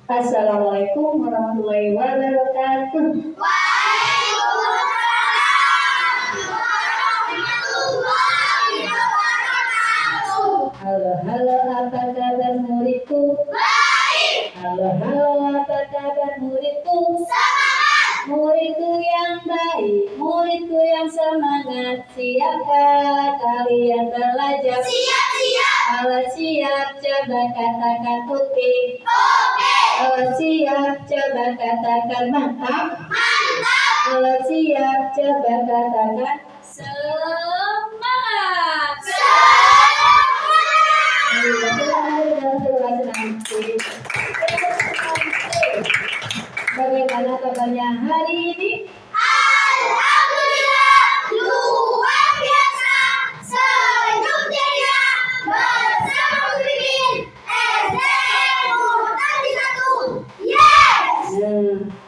Assalamualaikum warahmatullahi wabarakatuh. Halo, halo, apa kabar muridku? Baik. Halo, halo, apa kabar muridku? Semangat. Muridku yang baik, muridku yang semangat, siapkah kalian belajar? Siap, siap. Kalau siap, coba katakan oke. Oke. Kalau siap, coba katakan mantap. Mantap. Kalau siap, coba katakan semangat. Bagaimana kabarnya hari ini? Alhamdulillah, luar biasa, sejuk ceria bersama Muslimin SDN Tadi 1. Yes.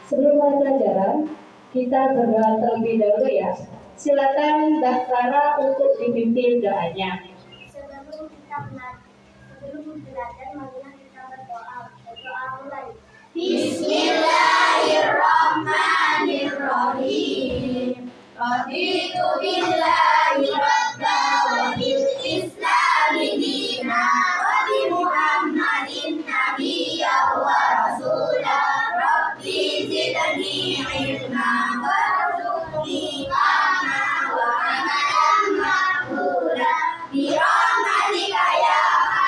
Sebelum mulai pelajaran, kita berdoa terlebih dahulu ya. Silakan Mbak Clara untuk dipimpin doanya. Sebelum belajar, marilah kita berdoa. Berdoa mulai. Bismillahirrahmanirrahim. Raditu billahi rabba wa bil islami dina wa bi Muhammadin nabiyya wa rasula. Rabbi zidni ilma warzuqni fahma wa amalan maqbula bi rahmatika ya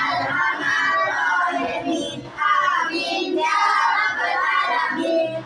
arhamar rahimin. Amin ya rabbal alamin.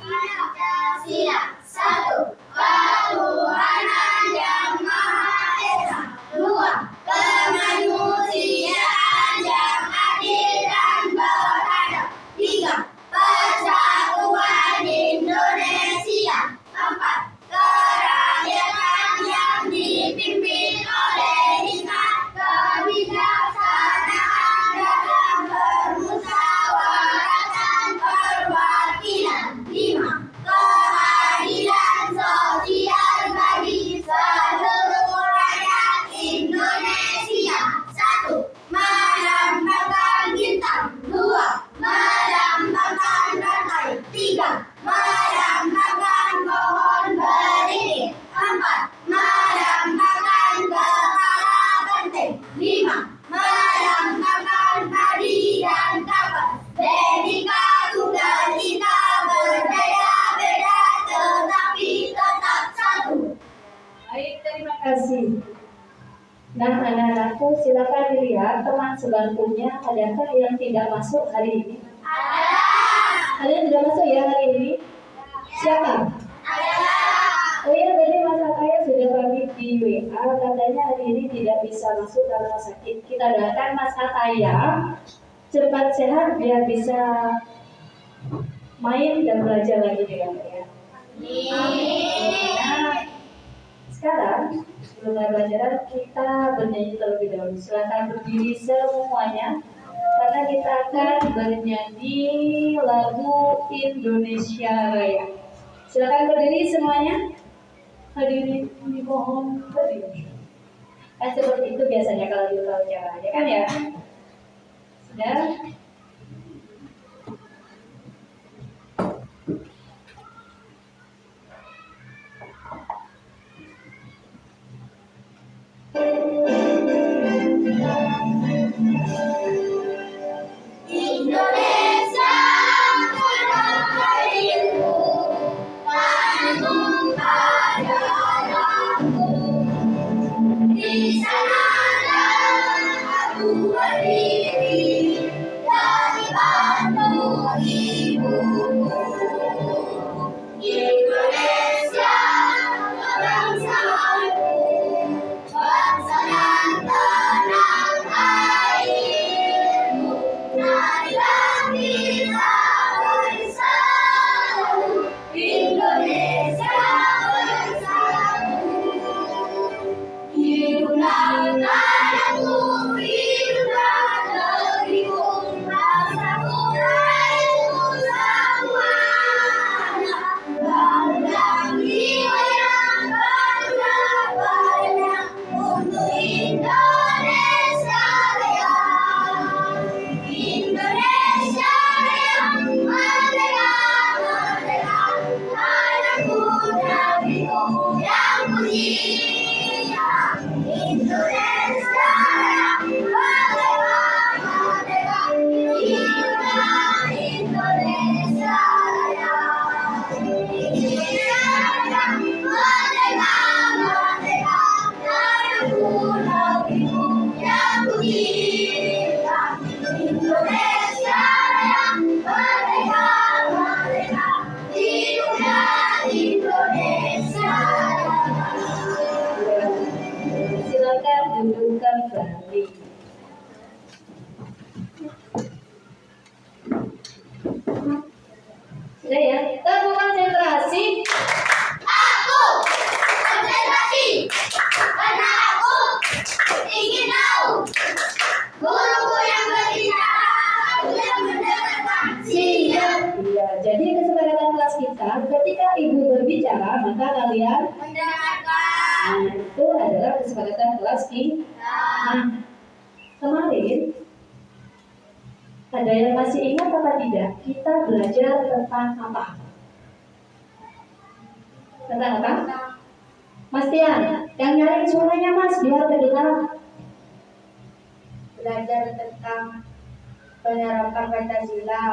Pancasila satu, ketuhanan yang maha esa. Dua, kemanusiaan yang adil dan beradab. Tiga, persatuan Indonesia. Empat, kerakyatan yang dipimpin oleh hikmat kebijaksanaan dalam permusyawaratan perwakilan. Lima, keadilan sosial bagi seluruh rakyat Indonesia. Satu, melambangkan bintang. Dua, melambangkan rantai. Tiga, melambangkan pohon beringin. Empat, melambangkan kepala benteng. Lima, melambangkan padi dan kapas. Bhinneka Tunggal Ika berbeda-beda tetapi tetap satu. Baik, terima kasih. Nah, anak-anakku, silakan dilihat teman sebangkunya adakah yang tidak masuk hari ini? Ada yang tidak masuk ya hari ini? Siapa? Oh iya, tadi Mas Ataya sudah pamit di WA, katanya hari ini tidak bisa masuk karena sakit. Kita doakan Mas Ataya cepat sehat biar bisa main dan belajar lagi dengan baik. Nah, sekarang sebelum mulai pelajaran kita bernyanyi terlebih dahulu. Silakan berdiri semuanya karena kita akan bernyanyi lagu Indonesia Raya. Silakan berdiri semuanya. Hadirin dimohon berdiri. Kan seperti itu biasanya kalau di pelajaran, ya kan ya? Sudah? Indonesia berdiriku, tanahku pada darahku. Di sanalah aku berdiri. mendengarkan. Siap. Iya, jadi kesepakatan kelas kita ketika ibu berbicara maka kalian Mendengarkan. itu adalah kesepakatan kelas kita. Nah, kemarin ada yang masih ingat apa tidak? Kita belajar tentang apa? Tentang apa? Mas Tian, yang nyalain suaranya Mas biar kedengaran. Belajar tentang penerapan Pancasila.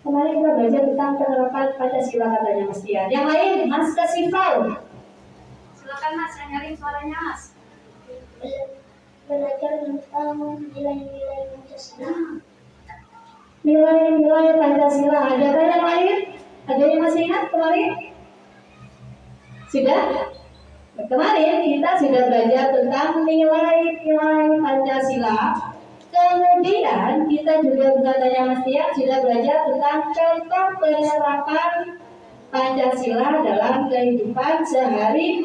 Kemarin kita belajar tentang penerapan Pancasila katanya Mas Tian. Yang lain, Mas Kasifal. Silakan Mas, yang nyaring suaranya Mas. Belajar tentang nilai-nilai Pancasila. Nilai-nilai Pancasila. Adakah yang lain? Ada yang masih ingat kemarin? Sudah? Kemarin kita sudah belajar tentang nilai-nilai Pancasila. Kemudian kita juga katanya Mas Tian sudah belajar tentang contoh penerapan Pancasila dalam kehidupan sehari-hari.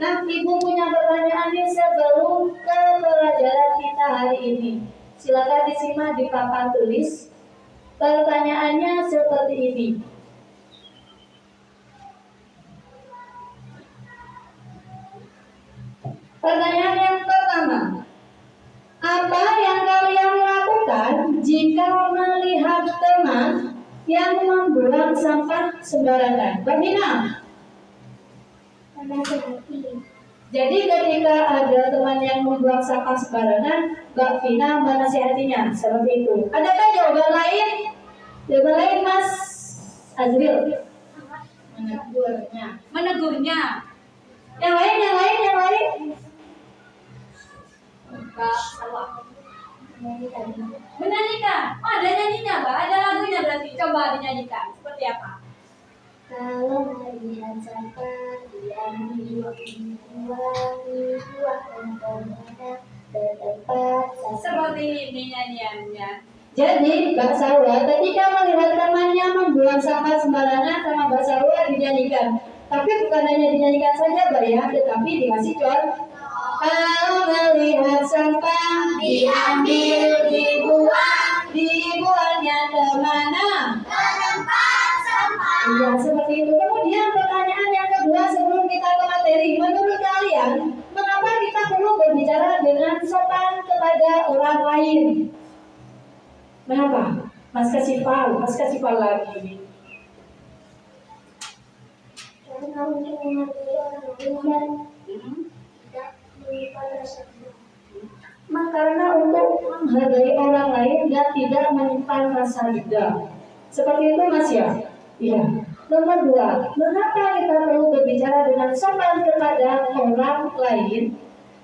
Nah, Ibu punya pertanyaan nih sebelum ke pelajaran kita hari ini. Silakan disimak di papan tulis. Pertanyaannya seperti ini. Pertanyaan yang pertama. Apa yang kalian lakukan jika melihat teman yang membuang sampah sembarangan? Mbak Vina. Jadi ketika ada teman yang membuang sampah sembarangan, Mbak Vina menasihatinya seperti itu. Adakah jawaban lain? Jawaban lain Mas Azril? Menegurnya. Yang lain. Menyanyikan. Oh, ada nyanyinya, Mbak. Ada lagunya berarti. Coba dinyanyikan. Seperti apa? Kalau melihat sampah diambil, dibuang umpamanya ke tempat sampah. Seperti ini nyanyiannya. Jadi, Mbak Sawa ketika melihat temannya membuang sampah sembarangan sama Mbak Sawa dinyanyikan. Tapi bukan hanya dinyanyikan saja, Mbak ya, tetapi dikasih contoh. Kalau melihat sampah diambil, dibuangnya kemana? Ke tempat sampah. Iya, seperti itu. Kemudian pertanyaan yang kedua sebelum kita ke materi, menurut kalian, mengapa kita perlu berbicara dengan sopan kepada orang lain? Mengapa? Mas Kasifal lagi. Karena untuk menghargai orang lain dan tidak menyimpan rasa dendam. Karena untuk menghargai orang lain dan tidak menyimpan rasa dendam. Seperti itu Mas ya? Iya. Nomor 2, mengapa kita perlu berbicara dengan sopan kepada orang lain?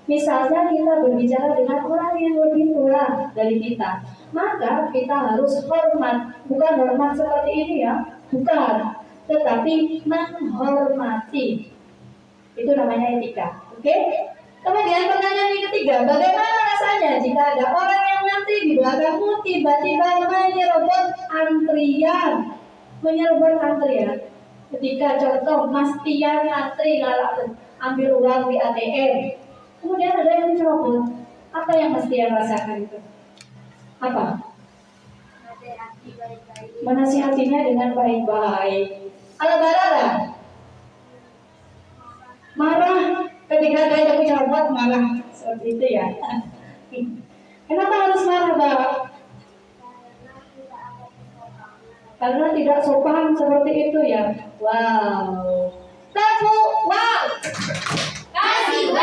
Misalnya kita berbicara dengan orang yang lebih tua dari kita, maka kita harus hormat. Bukan hormat seperti ini ya, bukan. Tetapi menghormati. Itu namanya etika. Oke? Kemudian pertanyaan yang ketiga, bagaimana rasanya jika ada orang yang nanti di belakangmu tiba-tiba menyerobot antrian? Ketika contoh Mas Tian ngantri ambil uang di ATM, kemudian ada yang menyerobot, apa yang Mas Tian rasakan itu? Apa? Menasihatinya dengan baik-baik. Kalau Barara marah ketika ada yang menyerobot, marah seperti itu ya. Kenapa harus marah, Mbak? Karena tidak sopan seperti itu ya. Wow. Tepuk wow. Kasih W,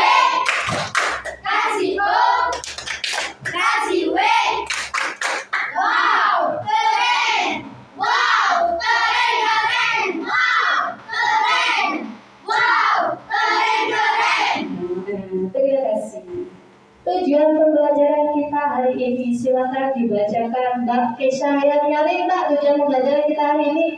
kasih O, kasih W. Wow, keren. Wow, keren, keren. Wow, keren. Wow, keren, keren. Terima kasih. Tujuan pembelajaran kita hari ini silakan dibacakan Mbak Kesha yang nyari Mbak tujuan pembelajaran kita hari ini.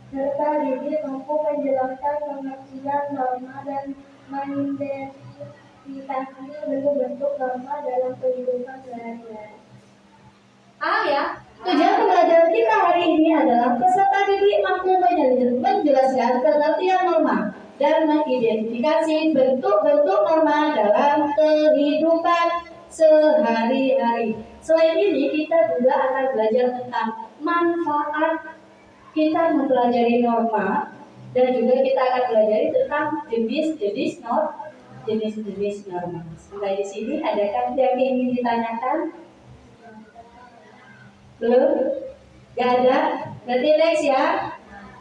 Serta didik mampu menjelaskan pengertian norma dan mengidentifikasi bentuk-bentuk norma dalam kehidupan sehari-hari. Ya. Tujuan pembelajaran kita hari ini adalah peserta didik mampu menjelaskan pengertian norma dan mengidentifikasi bentuk-bentuk norma dalam kehidupan sehari-hari. Selain ini kita juga akan belajar tentang manfaat kita mempelajari norma, dan juga kita akan belajar tentang jenis-jenis norma. Sampai di sini adakah yang ingin ditanyakan? Belum? Gak ada? Berarti next ya.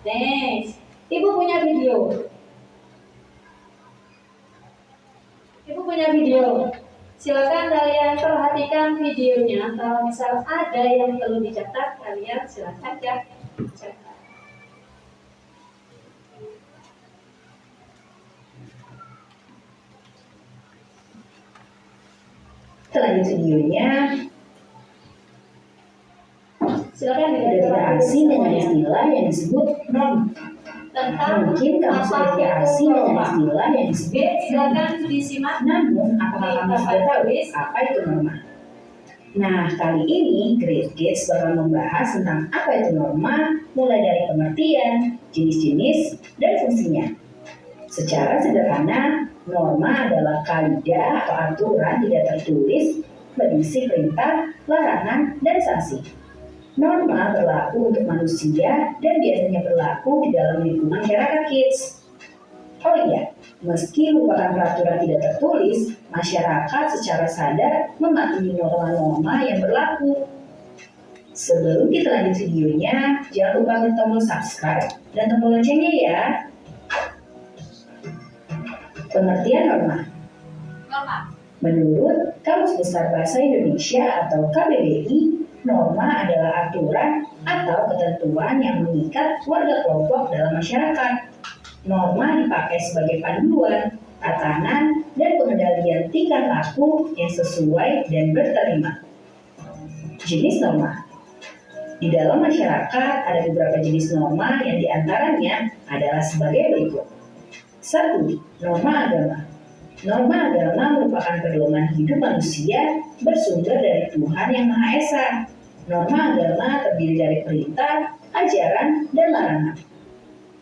Next. Ibu punya video. Silakan kalian perhatikan videonya. Kalau misal ada yang perlu dicatat, kalian silakan ya catat. Selanjut videonya, Silakan tidak asing dengan istilah yang disebut norma. tentang Mungkin kamu sudah tidak asing dengan istilah yang disebut Oke, silakan disimak. namun apakah kamu sudah tahu apa itu norma? Nah, kali ini Great Kids bakal membahas tentang apa itu norma, mulai dari pengertian, jenis-jenis, dan fungsinya. Secara sederhana, norma adalah kaidah atau aturan tidak tertulis berisi perintah, larangan, dan sanksi. Norma berlaku untuk manusia dan biasanya berlaku di dalam lingkungan masyarakat kids. Oh iya, meski merupakan peraturan tidak tertulis, masyarakat secara sadar mematuhi norma-norma yang berlaku. Sebelum kita lanjut videonya, jangan lupa klik tombol subscribe dan tombol loncengnya ya. Pengertian norma. Menurut Kamus Besar Bahasa Indonesia atau KBBI, norma adalah aturan atau ketentuan yang mengikat warga kelompok dalam masyarakat. Norma dipakai sebagai panduan, tatanan, dan pengendalian tingkah laku yang sesuai dan berterima. Jenis norma. Di dalam masyarakat ada beberapa jenis norma yang diantaranya adalah sebagai berikut. 1. Norma agama. Norma agama merupakan pedoman hidup manusia bersumber dari Tuhan Yang Maha Esa. Norma agama terdiri dari perintah, ajaran, dan larangan.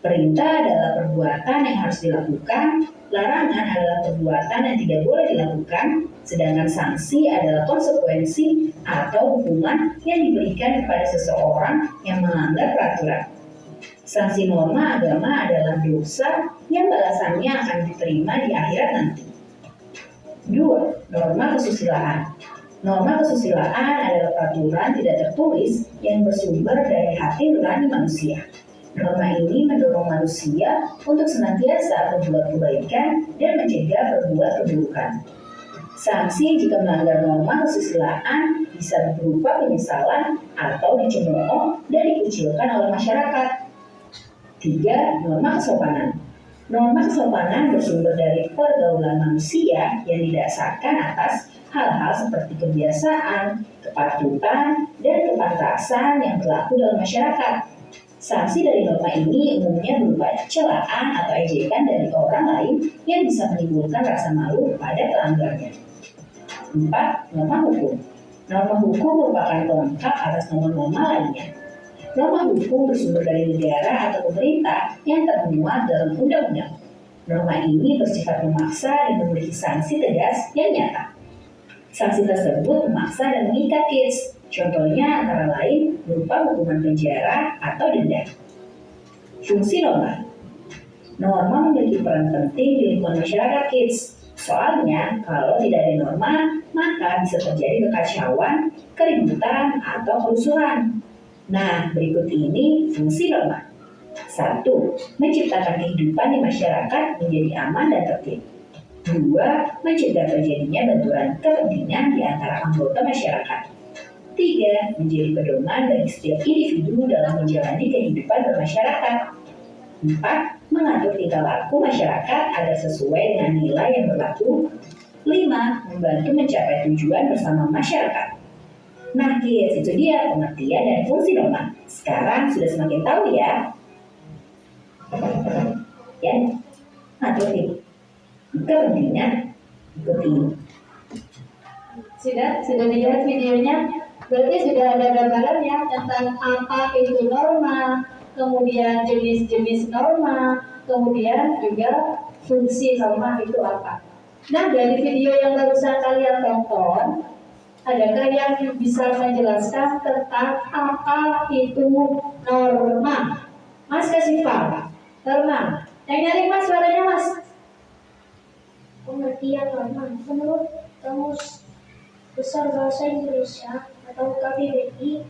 Perintah adalah perbuatan yang harus dilakukan, larangan adalah perbuatan yang tidak boleh dilakukan, sedangkan sanksi adalah konsekuensi atau hukuman yang diberikan kepada seseorang yang melanggar peraturan. Sanksi norma agama adalah dosa yang balasannya akan diterima di akhirat nanti. 2. Norma kesusilaan. Norma kesusilaan adalah peraturan tidak tertulis yang bersumber dari hati nurani manusia. Norma ini mendorong manusia untuk senantiasa berbuat kebaikan dan mencegah berbuat keburukan. Sanksi jika melanggar norma kesusilaan bisa berupa penyesalan atau dicemooh dan dikucilkan oleh masyarakat. 3. Norma kesopanan. Norma kesopanan bersumber dari pergaulan manusia yang didasarkan atas hal-hal seperti kebiasaan, kepatutan, dan kepantasan yang berlaku dalam masyarakat. Sanksi dari norma ini umumnya berupa celaan atau ejekan dari orang lain yang bisa menimbulkan rasa malu pada pelanggarnya. 4. Norma hukum. Norma hukum merupakan pelengkap atas norma-norma lainnya. Norma hukum bersumber dari negara atau pemerintah yang termuat dalam undang-undang. Norma ini bersifat memaksa dan memiliki sanksi tegas yang nyata. Sanksi tersebut memaksa dan mengikat kids. Contohnya antara lain berupa hukuman penjara atau denda. Fungsi norma. Norma memiliki peran penting di lingkungan masyarakat kids. Soalnya kalau tidak ada norma, maka bisa terjadi kekacauan, keributan, atau kerusuhan. Nah, berikut ini fungsi norma. 1. Menciptakan kehidupan di masyarakat menjadi aman dan tertib. 2. Mencegah terjadinya benturan kepentingan di antara anggota masyarakat. 3. Menjadi pedoman bagi setiap individu dalam menjalani kehidupan bermasyarakat. 4. Mengatur tingkah laku masyarakat agar sesuai dengan nilai yang berlaku. 5. Membantu mencapai tujuan bersama masyarakat. Nah kids, itu dia pengertian dan fungsi norma. Sekarang sudah semakin tahu ya. Ya, atur kepentingan ikuti. Sudah dilihat videonya? Berarti sudah ada gambaran ya tentang apa itu norma, kemudian jenis-jenis norma, kemudian juga fungsi norma itu apa. Nah, dari video yang barusan kalian tonton, adakah yang bisa menjelaskan tentang apa itu norma? Mas kasih Pak, norma. Yang nyari Mas suaranya Mas. Pengertian norma menurut Kamus Besar Bahasa Indonesia atau KBBI,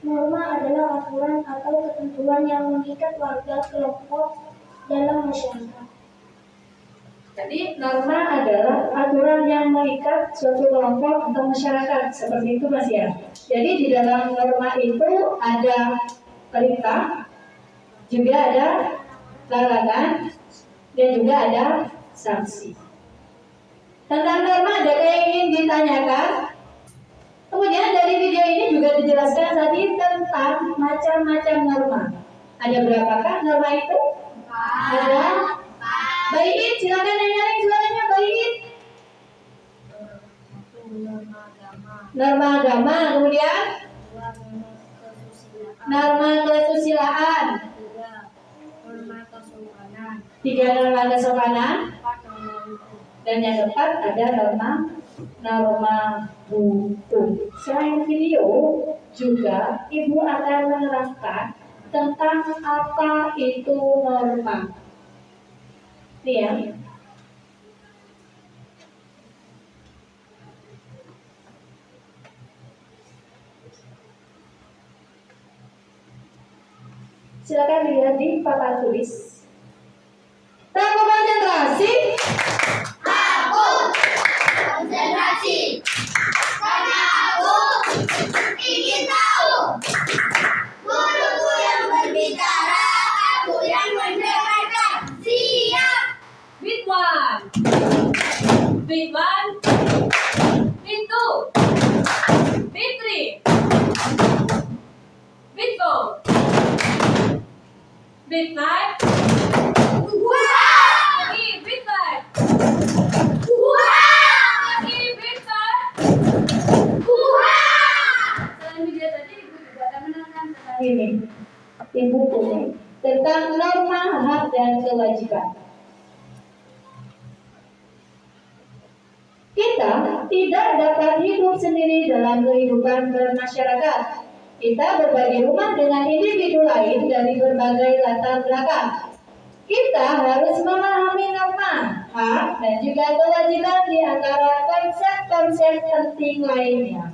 norma adalah aturan atau ketentuan yang mengikat warga kelompok dalam masyarakat. Jadi norma adalah aturan yang mengikat suatu kelompok atau masyarakat, seperti itu Mas ya. Jadi di dalam norma itu ada perintah, juga ada larangan, dan juga ada sanksi. Tentang norma ada yang ingin ditanyakan? Kemudian dari video ini juga dijelaskan tadi tentang macam-macam norma. Ada berapakah norma itu? Ada. Baik, silakan yang nyaring suaranya baik. Norma agama, kemudian norma kesusilaan. Tiga norma kesopanan. Dan yang keempat ada norma hukum. Selain video, juga Ibu akan menerangkan tentang apa itu norma. Nih ya. Silakan dilihat di papan tulis. Tamu konsentrasi. Konsentrasi, karena aku ingin tahu. Guruku yang berbicara, aku yang mendengarkan. Siap. Bit 1, Bit 1, Bit 2, Bit 3, Bit 4, Bit 5, lagi Bit 5, lagi Bit 5. Selain video tadi, Ibu juga akan menerangkan tentang Ini Ibu punya tentang norma hak dan kewajiban. Kita tidak dapat hidup sendiri dalam kehidupan bermasyarakat. Kita berbagi rumah dengan individu lain dari berbagai latar belakang. Kita harus memahami norma, hak, dan juga kewajiban di antara konsep-konsep penting lainnya.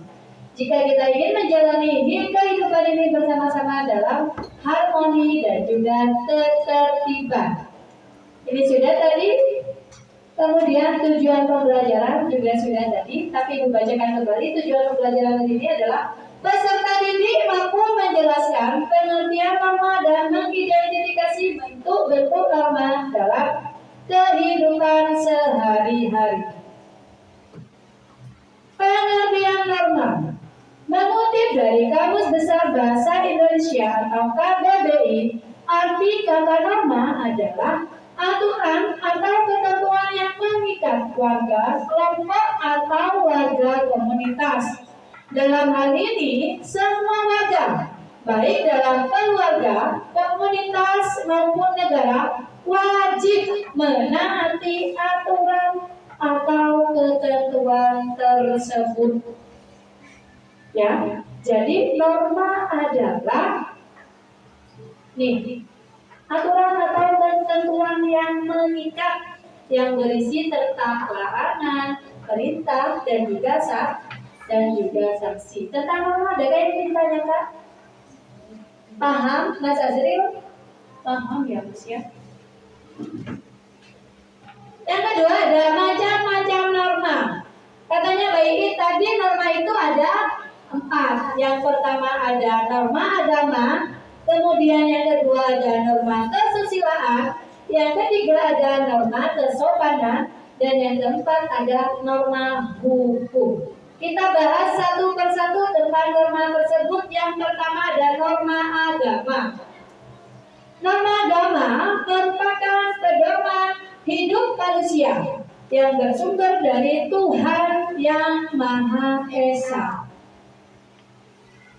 Jika kita ingin menjalani kehidupan ini bersama-sama dalam harmoni dan juga ketertiban. Ini sudah tadi. Kemudian tujuan pembelajaran juga sudah tadi, tapi Ibu bacakan kembali. Tujuan pembelajaran ini adalah peserta didik mampu menjelaskan pengertian norma dan mengidentifikasi bentuk-bentuk norma dalam kehidupan sehari-hari. Pengertian norma mengutip dari Kamus Besar Bahasa Indonesia atau KBBI, arti kata norma adalah aturan atau ketentuan yang mengikat warga, kelompok atau warga komunitas. Dalam hal ini, semua warga, baik dalam keluarga, komunitas maupun negara, wajib menaati aturan atau ketentuan tersebut. Ya, jadi norma adalah aturan atau ketentuan yang mengikat, yang berisi tentang larangan, perintah, dan juga sanksi. Tentang norma ada yang ingin ditanyakan? Paham, Mas Azril? Paham ya, Mas ya? Yang kedua ada macam-macam norma. Katanya baik, tadi norma itu ada 4. Yang pertama ada norma agama, kemudian yang kedua ada norma kesusilaan, yang ketiga ada norma kesopanan, dan yang keempat ada norma hukum. Kita bahas satu persatu tentang norma tersebut. Yang pertama ada norma agama. Norma agama merupakan pedoman hidup manusia yang bersumber dari Tuhan Yang Maha Esa.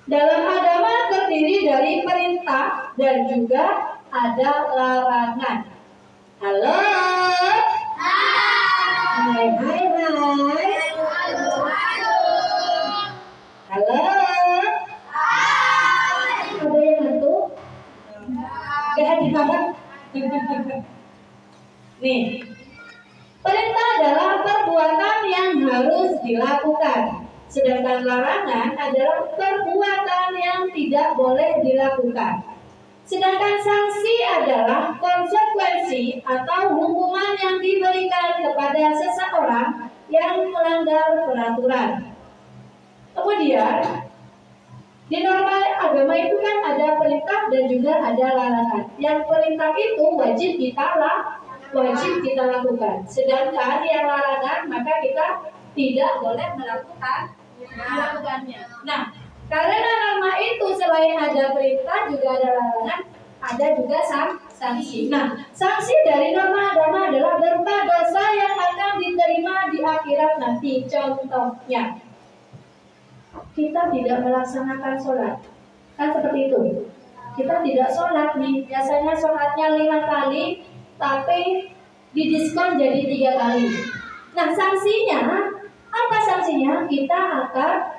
Dalam agama terdiri dari perintah dan juga ada larangan. Halo? Hai, hai, hai. Halo. Ada yang ngantuk? Gak ada kabar? Nih, perintah adalah perbuatan yang harus dilakukan. Sedangkan larangan adalah perbuatan yang tidak boleh dilakukan. Sedangkan sanksi adalah konsekuensi atau hukuman yang diberikan kepada seseorang yang melanggar peraturan. Kemudian, di norma agama itu kan ada perintah dan juga ada larangan. Yang perintah itu wajib kita lakukan. Sedangkan yang larangan maka kita tidak boleh melakukannya. Nah, karena norma itu selain ada perintah juga ada larangan, ada juga sanksi. Nah, sanksi dari norma agama adalah berupa dosa yang akan diterima di akhirat nanti. Contohnya, kita tidak melaksanakan sholat, kan seperti itu. Kita tidak sholat nih, biasanya sholatnya 5 kali, tapi didiskon jadi 3 kali. Nah, sanksinya apa? Sanksinya kita akan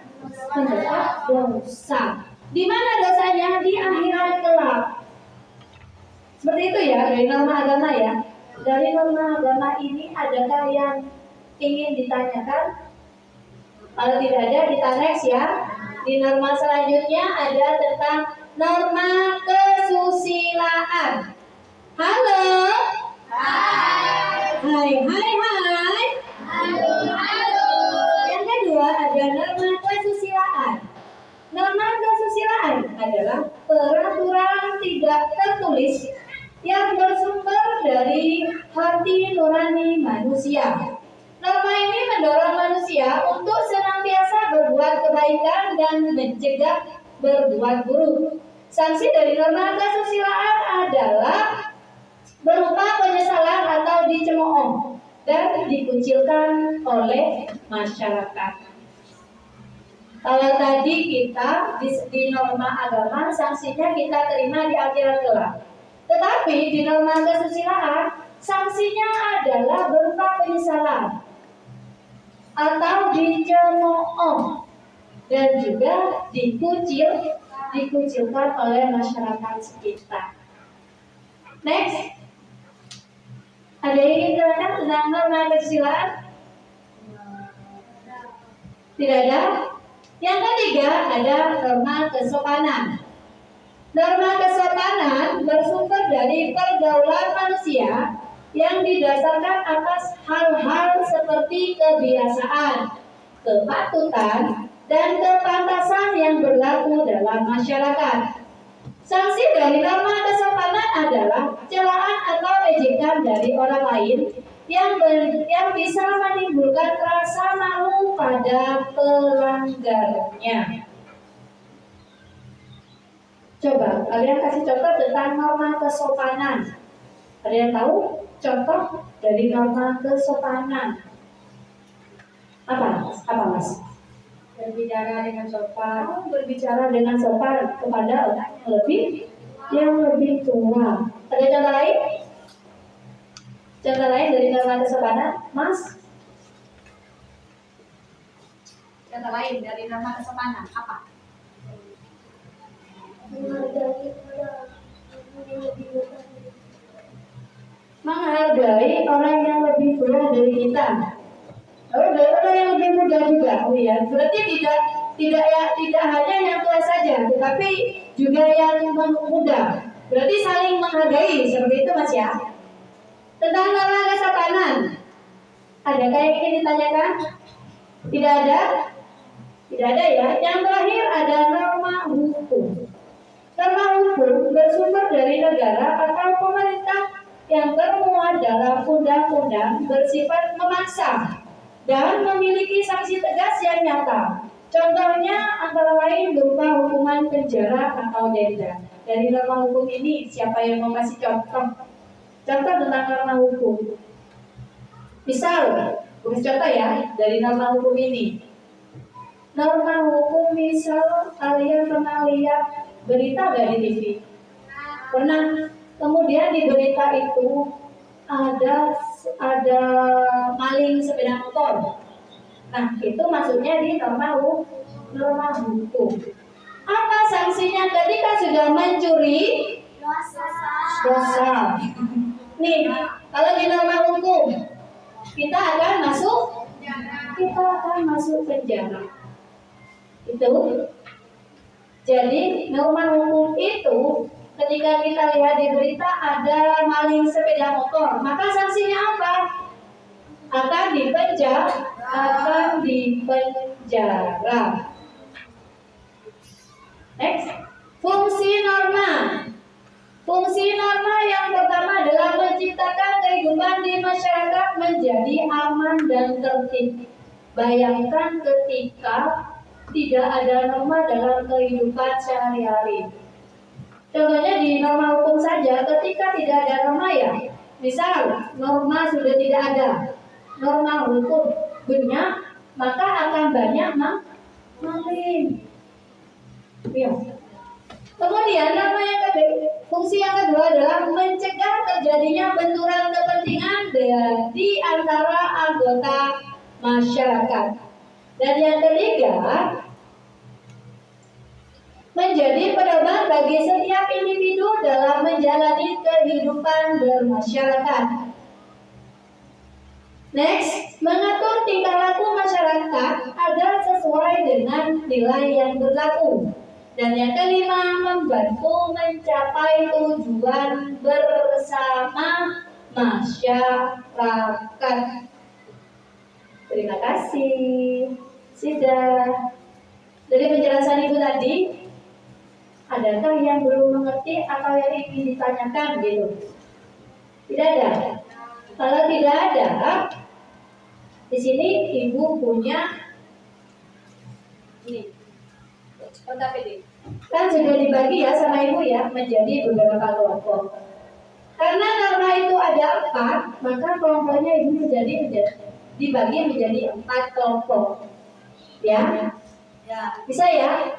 mendapat dosa. Di mana dosanya? Di akhirat kelak. Seperti itu ya dari norma agama ya. Dari norma agama ini adakah yang ingin ditanyakan? Kalau tidak ada kita next ya. Di norma selanjutnya ada tentang norma kesusilaan. Halo. Hai. Hai, hai, hai. Halo. Yang kedua ada norma kesusilaan. Norma kesusilaan adalah peraturan tidak tertulis yang bersumber dari hati nurani manusia. Norma ini mendorong manusia untuk senantiasa berbuat kebaikan dan mencegah berbuat buruk. Sanksi dari norma kesusilaan adalah berupa penyesalan atau dicemooh dan dikucilkan oleh masyarakat. Kalau tadi kita di norma agama sanksinya kita terima di akhirat kelak. Tetapi di norma kesusilaan sanksinya adalah berupa penyesalan atau dicemooh dan juga dikucilkan oleh masyarakat sekitar. Next, ada yang ingin ditanyakan tentang norma kesusilaan? Tidak ada. Yang ketiga ada norma kesopanan. Norma kesopanan bersumber dari pergaulan manusia yang didasarkan atas hal-hal seperti kebiasaan, kepatutan, dan kepantasan yang berlaku dalam masyarakat. Sanksi dari norma kesopanan adalah celaan atau ejekan dari orang lain yang bisa menimbulkan rasa malu pada pelanggarnya. Coba kalian kasih contoh tentang norma kesopanan. Ada yang tahu contoh dari norma kesopanan? Apa mas? Berbicara dengan sopan. Berbicara dengan sopan kepada orang yang lebih tua. Ada contoh lain? Contoh lain dari norma kesopanan, mas? Contoh lain dari norma kesopanan apa? Menghargai orang yang lebih tua dari kita. Orang yang lebih muda juga, ya. Berarti tidak hanya yang tua saja, tetapi juga yang muda. Berarti saling menghargai, seperti itu mas ya. Tentang norma kesopanan, adakah yang ingin ditanyakan? Tidak ada? Tidak ada ya. Yang terakhir ada norma hukum. Norma hukum bersumber dari negara atau pemerintah yang termuat dalam undang-undang bersifat memaksa dan memiliki sanksi tegas yang nyata. Contohnya antara lain berupa hukuman penjara atau denda. Dari norma hukum ini siapa yang mau kasih contoh? Contoh tentang norma hukum. Misal, kasih contoh ya dari norma hukum ini. Norma hukum misal kalian pernah lihat berita dari TV? Pernah. Kemudian di berita itu ada maling sepeda motor. Nah, itu maksudnya di norma hukum. Apa sanksinya ketika sudah mencuri? Dosa. Nih, kalau di norma hukum kita akan masuk penjara. Itu. Jadi norma hukum itu ketika kita lihat di berita ada maling sepeda motor, maka sanksinya apa? Akan dipenjara. Next, fungsi norma. Fungsi norma yang pertama adalah menciptakan kehidupan di masyarakat menjadi aman dan tertib. Bayangkan ketika tidak ada norma dalam kehidupan sehari-hari. Contohnya di norma hukum saja, ketika tidak ada norma ya, misal norma sudah tidak ada, norma hukum banyak, maka akan banyak maling. Ya. Kemudian norma yang fungsi yang kedua adalah mencegah terjadinya benturan kepentingan di antara anggota masyarakat. Dan yang ketiga, menjadi pedoman bagi setiap individu dalam menjalani kehidupan bermasyarakat. Next, mengatur tingkah laku masyarakat agar sesuai dengan nilai yang berlaku. Dan yang kelima, membantu mencapai tujuan bersama masyarakat. Terima kasih. Sudah. Dari penjelasan Ibu tadi, adakah yang belum mengerti atau yang ingin ditanyakan gitu? Tidak ada. Kalau tidak ada, di sini Ibu punya ini. Kan sudah dibagi ya sama Ibu ya menjadi beberapa kelompok. Karena norma itu ada 4, maka kelompoknya Ibu dibagi menjadi 4 kelompok. Ya? Bisa ya?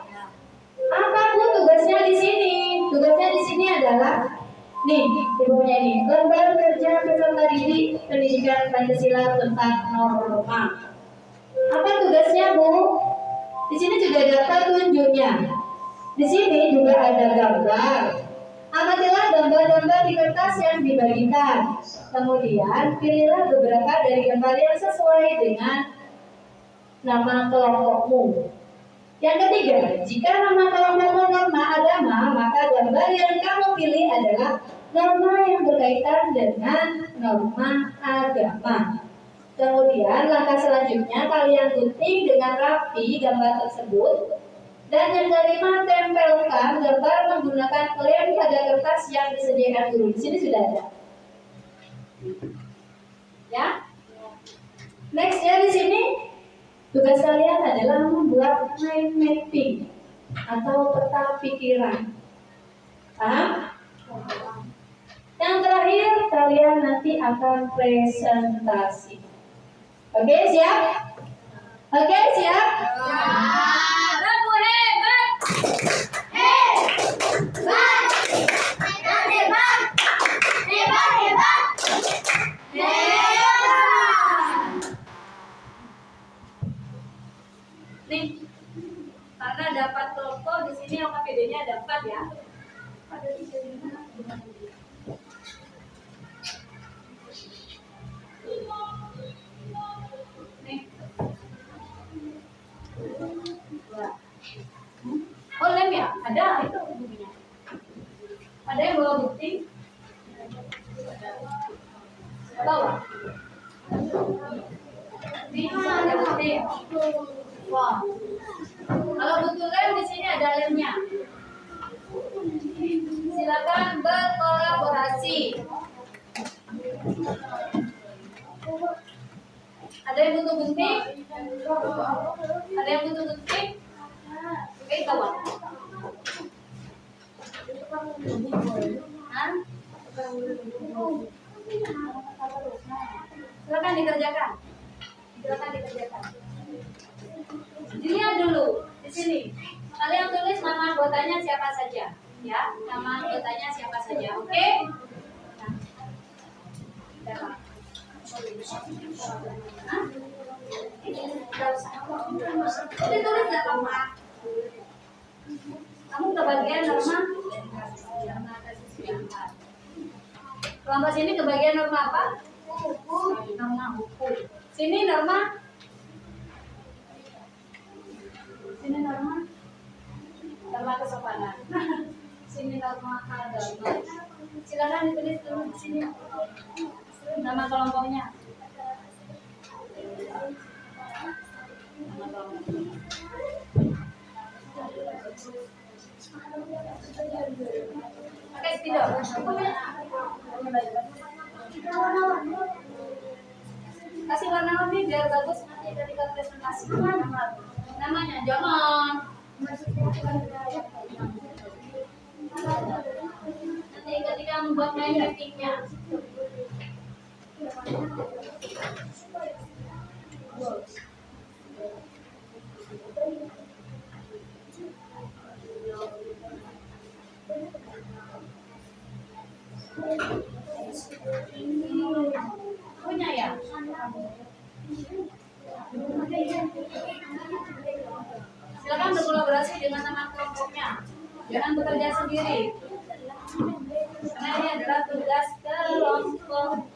Apa Bu tugasnya di sini? Tugasnya di sini adalah nih, Ibunya ini, lembar kerja peserta didik pendidikan Pancasila tentang norma. Apa tugasnya Bu? Di sini juga ada petunjuknya. Di sini juga ada gambar. Amatilah gambar-gambar di kertas yang dibagikan. Kemudian pilihlah beberapa dari gambar yang sesuai dengan nama kelompokmu. Yang ketiga, jika nama kelompokmu norma agama, maka gambar yang kamu pilih adalah norma yang berkaitan dengan norma agama. Kemudian langkah selanjutnya kalian gunting dengan rapi gambar tersebut. Dan yang kelima, tempelkan gambar menggunakan lem pada kertas yang disediakan guru. Di sini sudah ada. Ya. Next ya, di sini tugas kalian adalah membuat mind mapping atau peta pikiran. Paham? Yang terakhir, kalian nanti akan presentasi. Oke, siap? Oke, siap? Kamu hebat. Nih, karena dapat kelompok di sini yang KPD-nya ada 4 ya. Ada 3, 5, 6, 7. Nih. Oh, lem ya? Ada itu bukunya. Ada yang bawa bukti? Bawa. Ini ada bukti. Wah. Kalau butuh lem di sini ada lemnya. Silakan berkolaborasi. Ada yang butuh gunting? Ada yang butuh gunting? Oke, bawa. Hah? Silakan dikerjakan. Dilihat dulu di sini. Kalian tulis nama anggotanya siapa saja, ya. Nama anggotanya siapa saja, oke? Nah. Hah? Ditulis nggak apa-apa. Kamu kebagian norma. Kelompok sini kebagian norma apa? Norma hukum. Sini norma. Sini norma. Norma kesopanan. Sini norma agama. Silakan ditulis dulu di sini. Nama kelompoknya. Nama kelompoknya. Pakai spidol. Kasih warna-warni biar bagus nanti ketika presentasi. Namanya jangan. Nanti ketika membuat main ratingnya. Punya ya? Silakan berkolaborasi dengan teman kelompoknya. Jangan bekerja sendiri. Karena ini adalah tugas kelompok.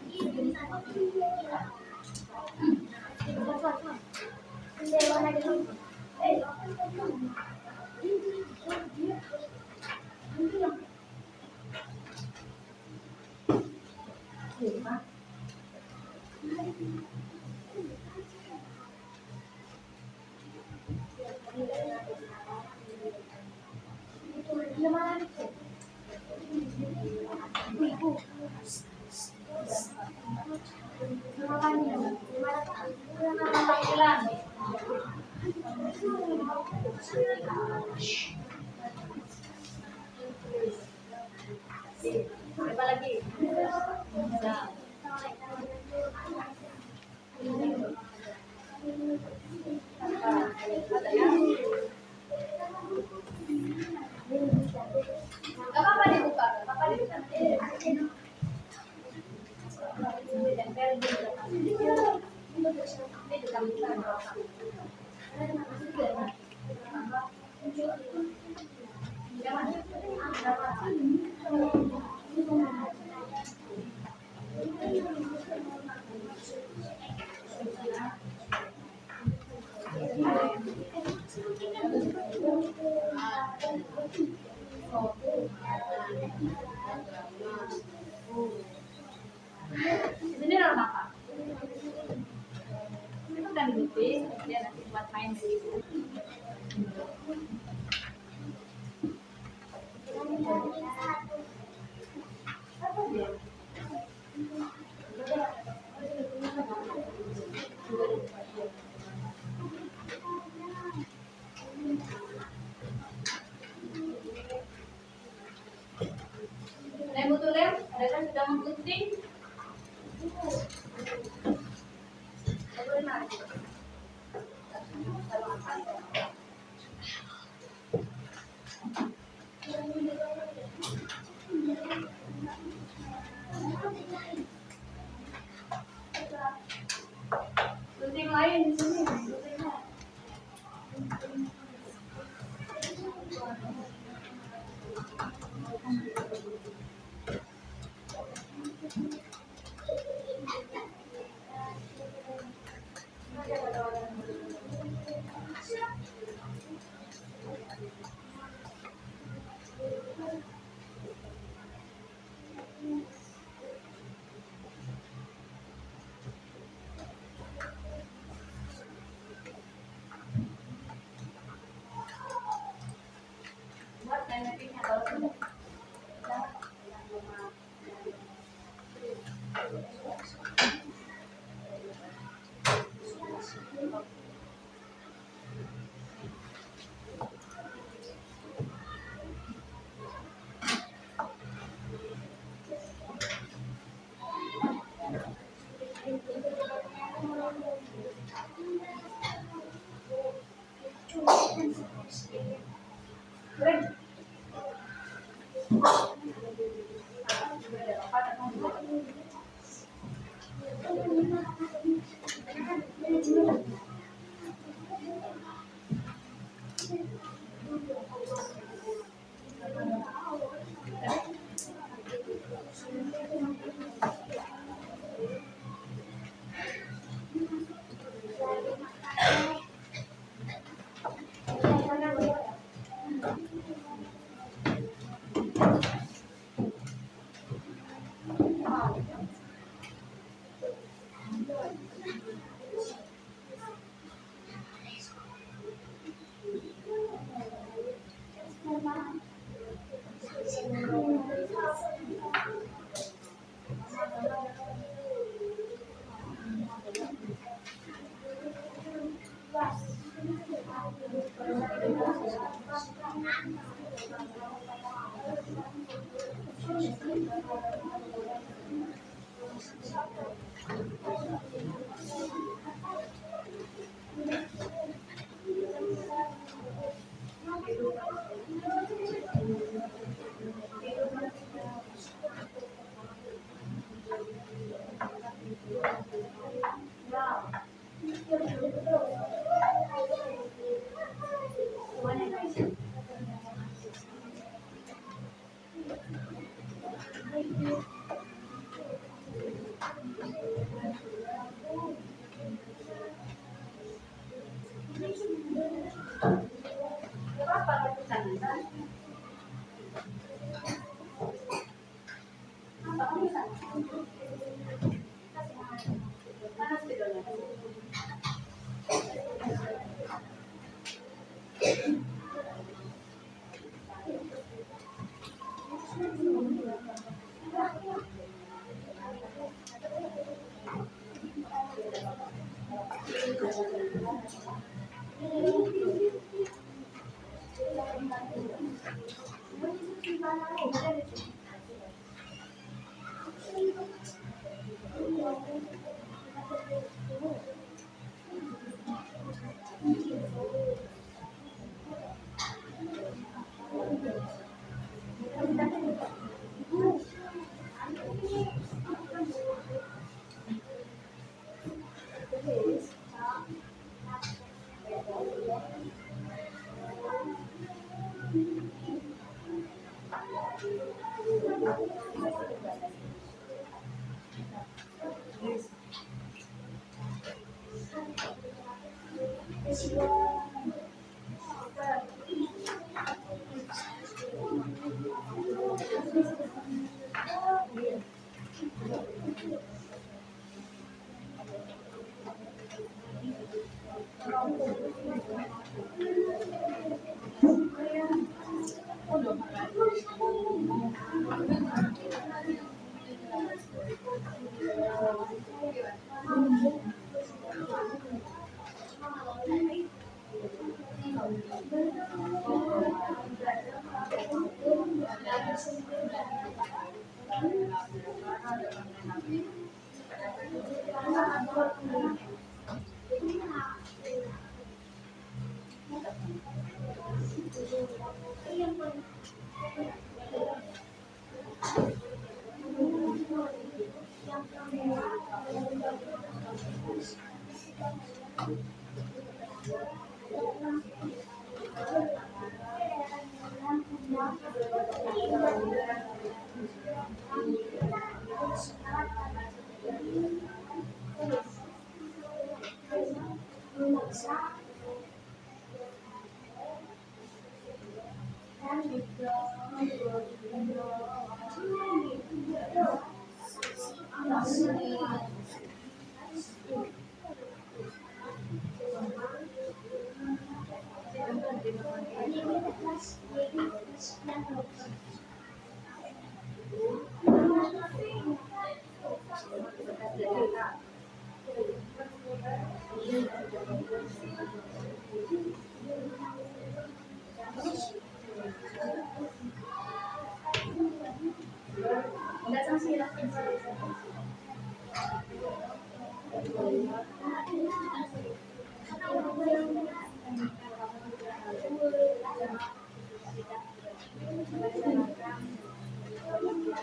Apa lagi? Gak apa-apa dibuka, gak apa-apa dibuka. Ini norma apa? Itu kan ditulis, dia nanti buat main begitu. Lem butuh lem, ada kan sudah menggunting. Gunting lain di sini. Buat mappingnya kalau sudah. Keren.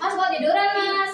Mas mau tiduran mas?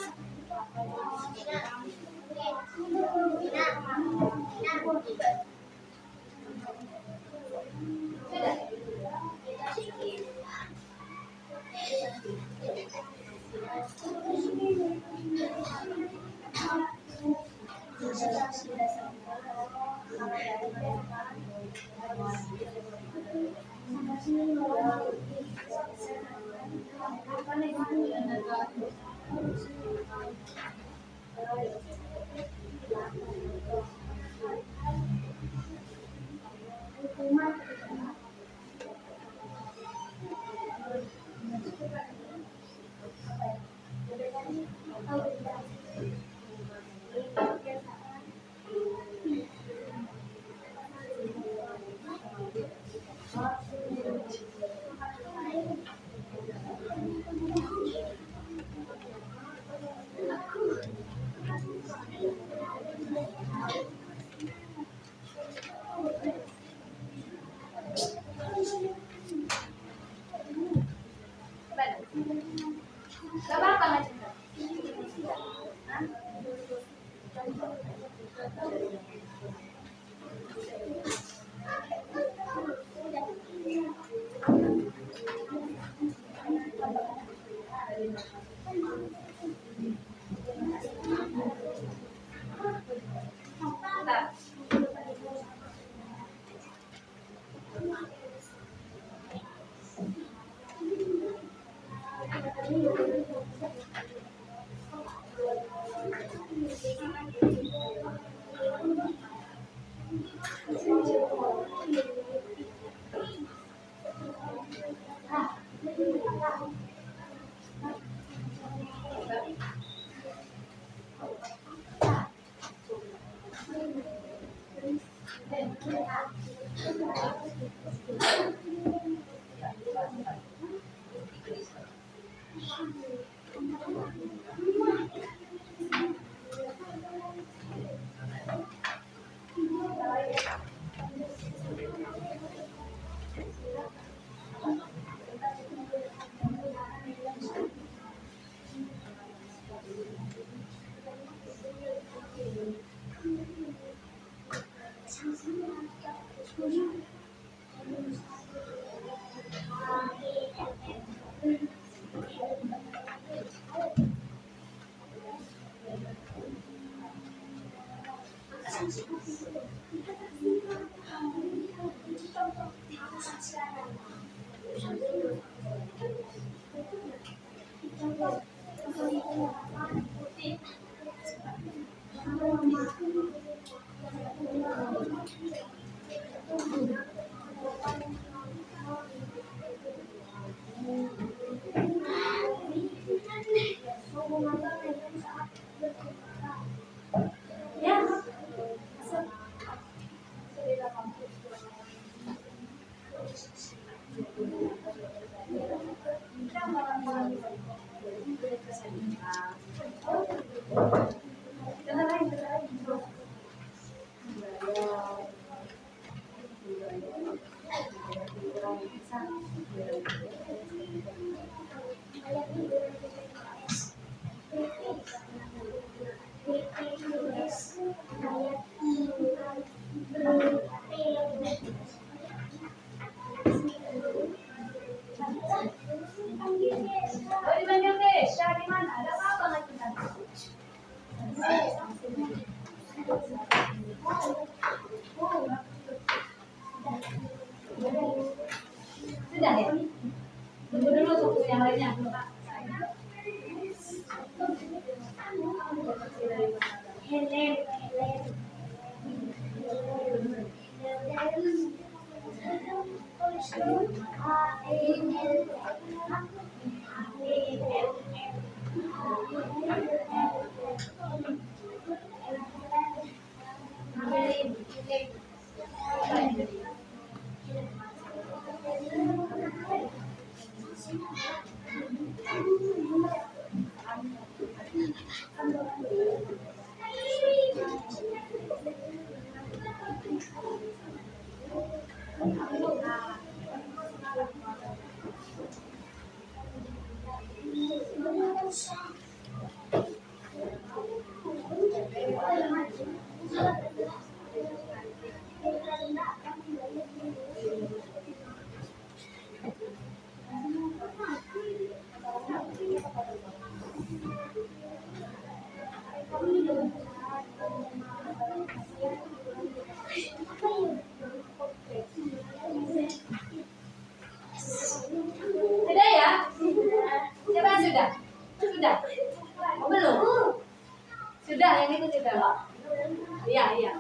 Oh, dipanggil Desya di mana? Ada apa nggak kita? Sudah ya? Tunggu dulu tunggu yang lainnya. Helen. Sudah ya? Siapa yang sudah? Sudah? Oh, belum? Sudah, yang itu sudah. Iya, iya.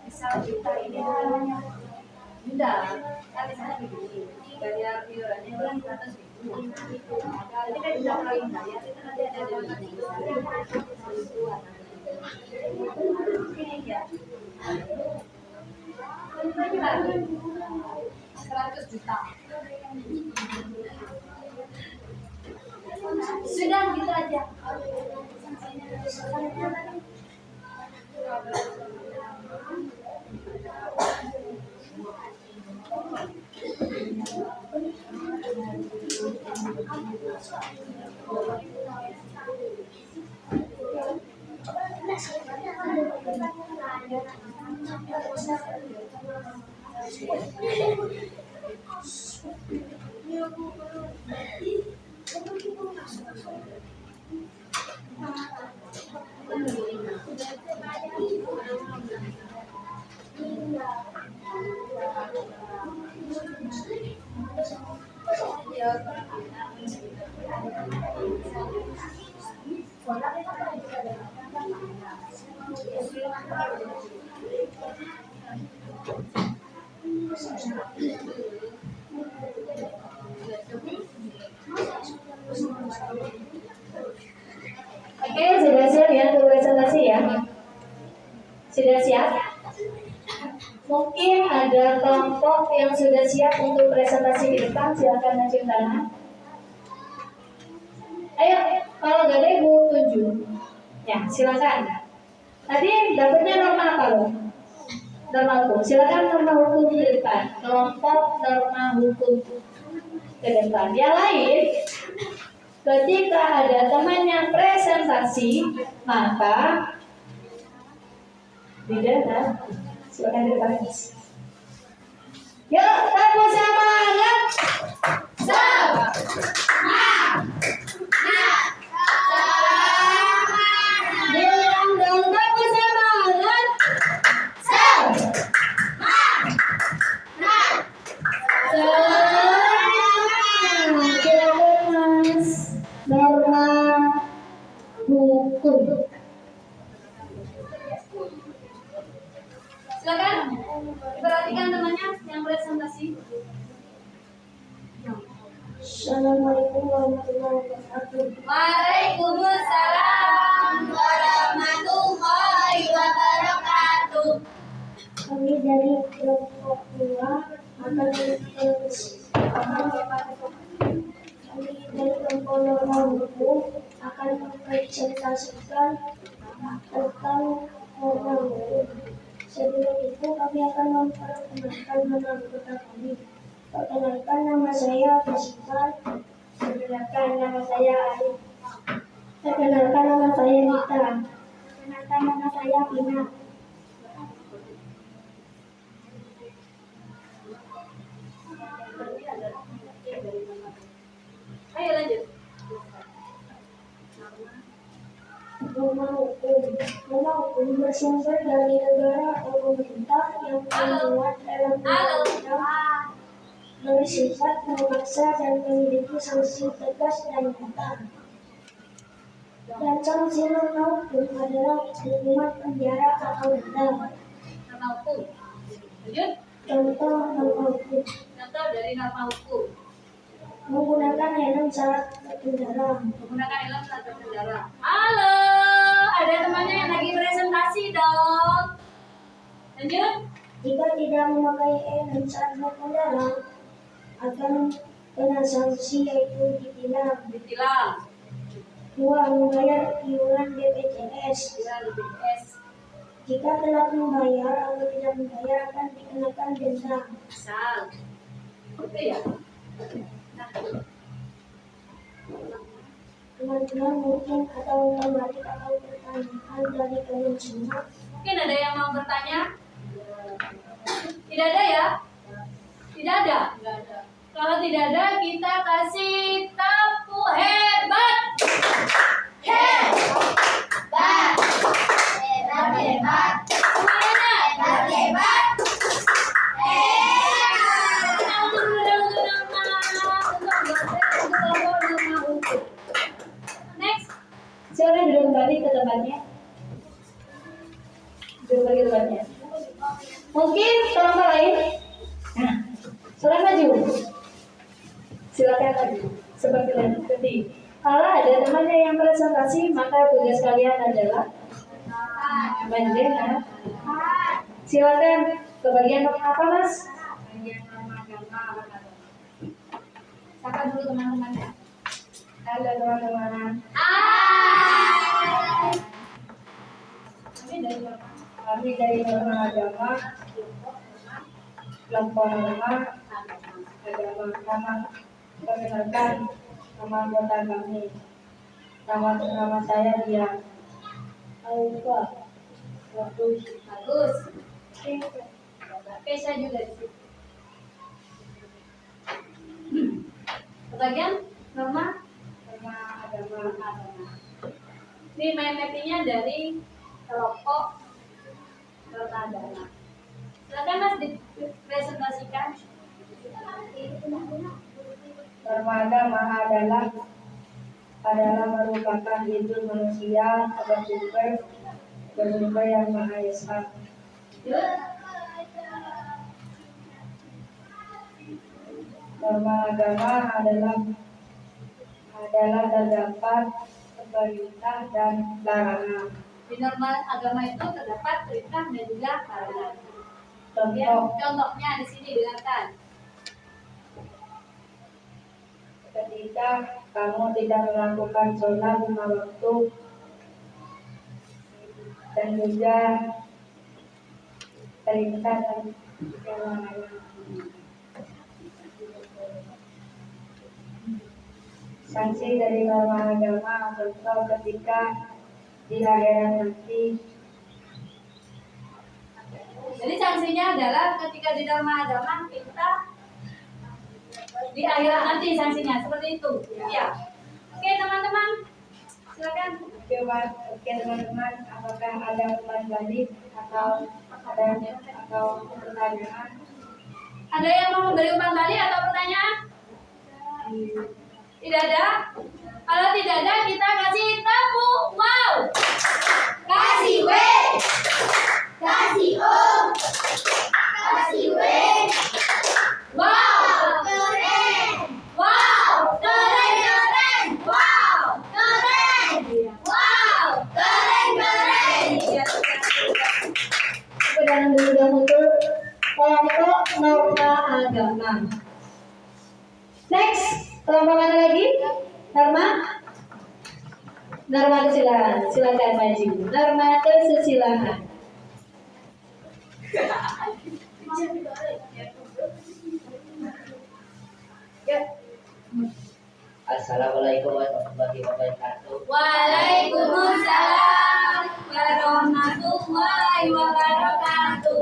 Misal kita ini sudah, kan misalnya begini, bayar iurannya bulan 100.000. Jadi kan sudah kalian bayar, itu nanti ada ini ya. 100 juta. Sudah gitu aja. Oke, sudah siap ya untuk presentasi ya? Sudah siap? Mungkin ada kelompok yang sudah siap untuk presentasi di depan, silakan maju tangan. Ayo, kalau nggak ada ibu tunjuk. Ya, silakan. Tadi dapatnya norma apa loh? Norma hukum. Silakan norma hukum di depan. Kelompok norma hukum ke depan. Yang lain, ketika ada temannya presentasi, maka tidak. Silakan di depan. Yuk, tepuk semangat. Bilang dong, tepuk semangat. Mas, norma hukum. Silakan perhatikan temannya yang presentasi. Assalamualaikum warahmatullahi wabarakatuh. Waalaikumsalam warahmatullahi wabarakatuh. Kami dari kelompok 2 akan mempresentasikan tentang norma hukum. Sebelum itu kami akan memperkenalkan nama anggota kami. Perkenalkan, nama saya Fasikan. Perkenalkan, nama saya Arif. Perkenalkan, nama saya Nita. Perkenalkan, nama saya Pina. Ayo lanjut. Norma hukum. Norma hukum bersumber dari negara atau pemerintah yang membuat dalam undang-undang bersifat memaksa dan memiliki sanksi tegas dan nyata. Dan sanksi norma hukum adalah hukuman penjara atau denda. Norma hukum. Lanjut. Contoh norma hukum: Contoh dari norma hukum. menggunakan helm saat berkendara. Menggunakan helm saat berkendara. Halo, ada temannya yang lagi presentasi dong. Lanjut. Jika tidak memakai helm saat berkendara, akan kena sanksi yaitu ditilang. Ditilang. 2. Membayar iuran BPJS. Ditilang BPJS. Jika telat membayar atau tidak membayar akan dikenakan denda. Misal. Oke ya. Nah, Teman-teman mungkin atau terbalik atau pertanyaan dari kalian semua. mungkin ada yang mau bertanya? Tidak ada ya? Tidak ada? Kalau tidak ada, kita kasih tepuk hebat. Hebat, hebat, hebat, Semuanya. hebat, hebat, Next. Silakan duduk kembali ke tempatnya. Duduk kembali ke tempatnya. Mungkin kelompok lain. Nah, silakan maju. Silakan maju. Seperti tadi. Kalau ada temannya yang presentasi, maka tugas kalian adalah mendengar. Silakan ke bagian apa, Mas? Bagian norma agama. Sapa dulu teman-temannya. Halo teman-teman. Kami dari norma. Kami dari norma agama, kelompok norma agama. Nama perkenalkan nama anggota kami. Nama saya dia. Alfa. Bagus. Bagus. Kesha juga di situ. Bagian norma Agama. ini main mappingnya dari kelompok norma agama. Silakan Mas dipresentasikan. Norma agama adalah merupakan hidup manusia bersumber yang Maha Esa. Norma agama adalah terdapat perintah dan larangan. Di norma agama itu terdapat perintah dan juga larangan. Contohnya di sini dengarkan. Ketika kamu tidak melakukan sholat 5 waktu dan juga perintah dan larangan. Sanksi dari norma agama, contoh ketika di akhirat nanti. Jadi sanksinya adalah ketika di norma agama kita di akhirat nanti sanksinya seperti itu. Ya. Oke teman-teman, silakan. Oke teman-teman, apakah ada umpan balik atau pertanyaan? Ada yang mau memberi umpan balik atau pertanyaan? Tidak ada? Kalau tidak ada, kita kasih tepuk. Wow. kasih W, kasih O, kasih W, Wow. keren, Wow. keren, keren, wow, keren, wow, keren, keren. Dan sudah muncul kelompok norma agama. Next, kelompok mana lagi? Norma kesusilaan. Silakan maju. Norma kesusilaan. Assalamualaikum warahmatullahi wabarakatuh. Waalaikumsalam warahmatullahi wabarakatuh.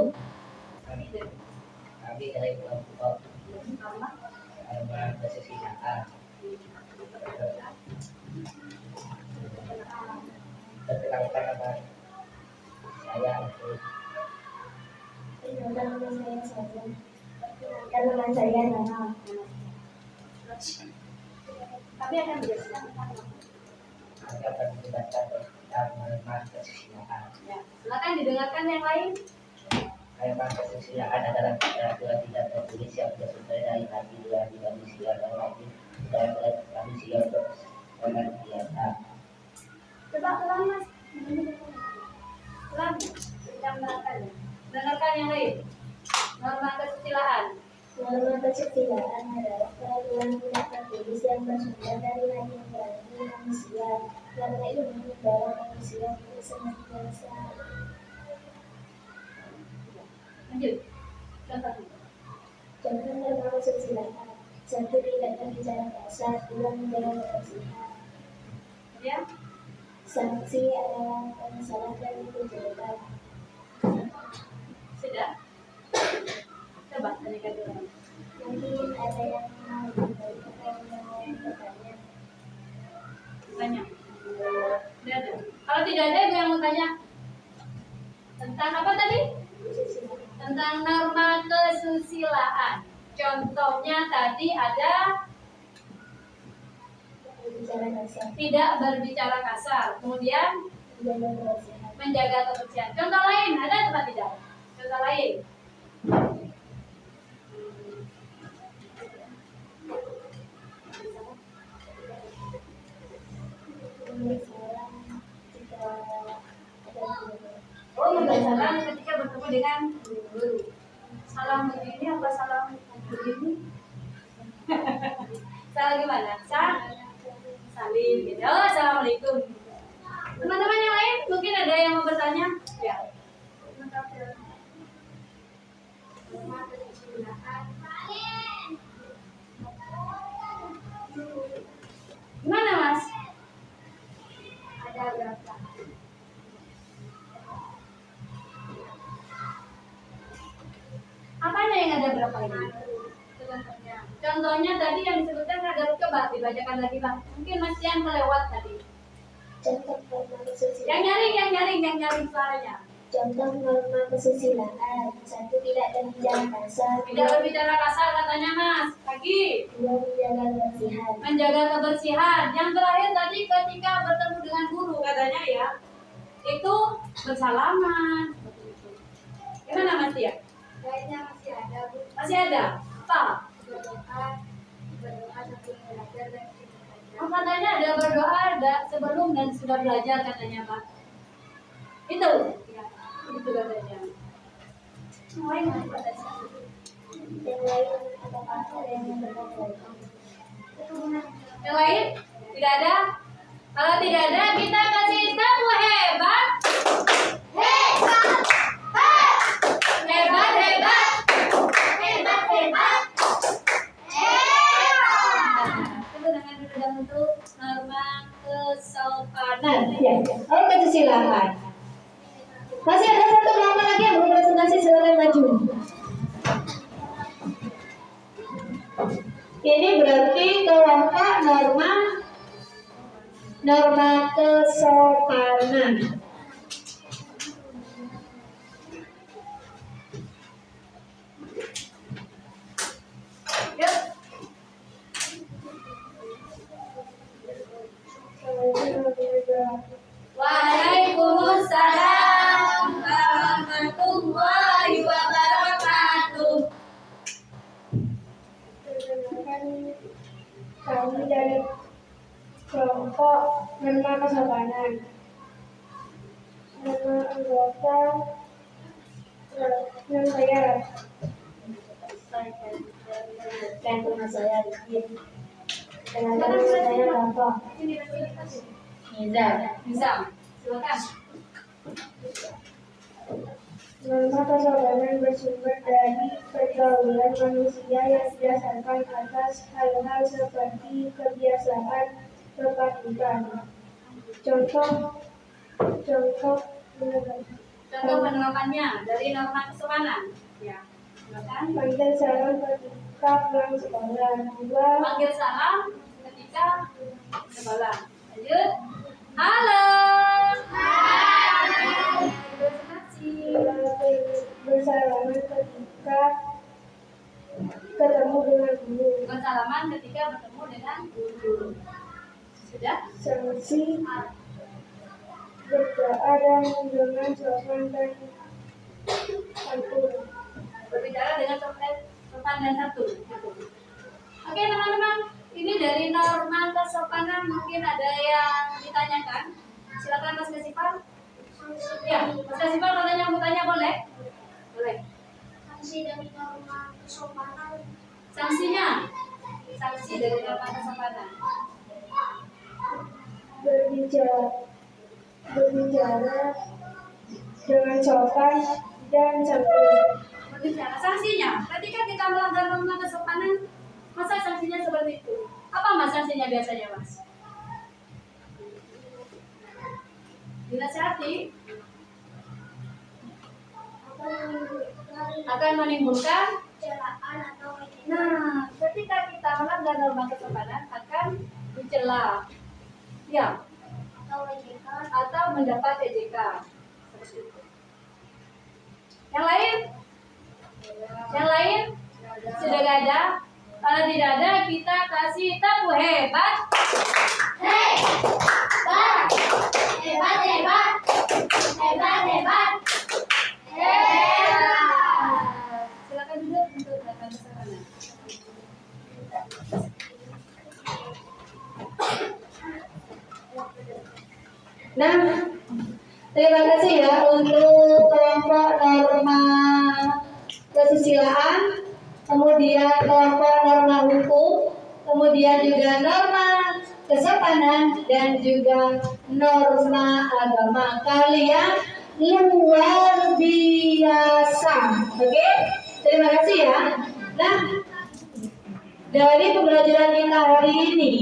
Kami dari kelompok kesusilaan. Perkenalkan nama saya untuk Perkenalkan nama saya Saja. Perkenalkan nama saya Nana. Kami akan menjelaskan tentang kami akan menjelaskan tentang norma kesusilaan. ya. Silakan didengarkan yang lain. Norma kesusilaan adalah peraturan tidak tertulis yang bersumber dari hati nurani manusia dan wajib dan manusia untuk pengertian. Coba ulang mas. Ulang. Kita menerangkan. Dengarkan yang lain. Norma kesusilaan. Norma kesusilaan adalah peraturan tidak tertulis yang bersumber dari hati nurani manusia. Karena ini mendorong manusia untuk senantiasa Lanjut. Contohnya. Contoh norma kesusilaan. 1. Tidak berbicara kasar. 2. Menjaga kebersihan. Ya. Sanksi adalah penyesalan dan kejahatan. Sudah. Coba tanyakan dulu. Mungkin ada yang mau berbagi atau mau bertanya. Tanya. Tidak ada. Kalau tidak ada, ibu yang mau tanya. Tentang apa tadi? Tentang norma kesusilaan. Contohnya tadi ada Berbicara kasar. tidak berbicara kasar. Kemudian Menjaga kebersihan. menjaga kebersihan. Contoh lain ada atau tidak? Contoh lain. Memberi salam jika ada guru. Oh, memberi salam ketika bertemu dengan guru. Salam begini apa salam begini? Salam gimana? Salim gitu. Oh, assalamualaikum. Teman-teman yang lain mungkin ada yang mau bertanya? Ya. Gimana mas? Ada berapa? Apanya yang ada berapa ini? Contohnya tadi yang disebutkan ada, coba dibacakan lagi bang. Mungkin Mas Tian kelewat tadi. Contoh norma Yang kesusilaan. nyaring suaranya. Contoh norma kesusilaan. 1. Tidak berbicara kasar. Tidak berbicara kasar katanya Mas. Lagi 2. Menjaga kebersihan. menjaga kebersihan. Yang terakhir tadi ketika bertemu dengan guru katanya ya, itu bersalaman. Gimana Mas Tian? Kayaknya masih ada, Bu. Masih ada? Apa? Berdoa sambil belajar dan Oh, katanya ada berdoa ada sebelum dan sudah belajar katanya Pak. Itu? Ya, itu katanya. Yang lain masih pada saat itu. yang lain apakah ada yang bertanya lagi? Yang lain? Tidak ada? Kalau tidak ada, kita kasih tepuk hebat. Hebat, Hebat, hebat. hebat, hebat, Coba dengan dulu untuk norma kesopanan. Ya, oh kesusilaan. Masih ada satu kelompok lagi yang belum presentasi, silakan maju. Ini berarti kelompok norma kesopanan. Yuk. Waalaikumsalam warahmatullahi wabarakatuh. Perkenalkan kami dari kelompok norma kesopanan. Nama anggota nama saya Dan nama saya Rizky. kenalkan nama saya Rafa. Nizam. Bisa, silakan. Norma kesopanan bersumber dari pergaulan manusia yang didasarkan atas hal-hal seperti kebiasaan kepatutan. Contoh Contoh penerapannya dari norma kesopanan. Ya, silakan. panggil salam ketika pulang sekolah. 2. Panggil salam ketika sekolah. Lanjut. Halo. Terima kasih. Bersalaman ketika ketemu dengan guru. Bersalaman ketika bertemu dengan guru. Sudah? Sanksi berdoa dan dengan sopan dan santun. Berbicara dengan sopan dan santun. Oke teman-teman, ini dari norma kesopanan mungkin ada yang ditanyakan. Silakan Mas Kasifal. Ya, Mas Kasifal kalau yang mau tanya boleh? Boleh. Sanksi dari norma kesopanan. Sanksinya? Sanksi dari norma kesopanan. Berbicara dengan sopan dan santun. Berbicara sanksinya. Ketika kita melanggar norma kesopanan, masa sanksinya seperti itu? Apa Mas sanksinya biasanya Mas? Dinasihati akan menimbulkan. Nah, ketika kita melanggar norma kesopanan akan dicela, ya, atau mendapat ejekan. Seperti itu. Yang lain? Yang lain? Sudah gak ada? Kalau tidak ada, kita kasih tepuk hebat. Hebat, hebat, hebat, hebat, hebat, hebat. Silakan duduk untuk datang ke sana. Nah, terima kasih ya untuk kelompok norma kesusilaan, kemudian kelompok norma hukum, kemudian juga norma kesopanan dan juga norma agama. Kalian luar biasa. Oke? Terima kasih ya. Nah, dari pembelajaran kita hari ini,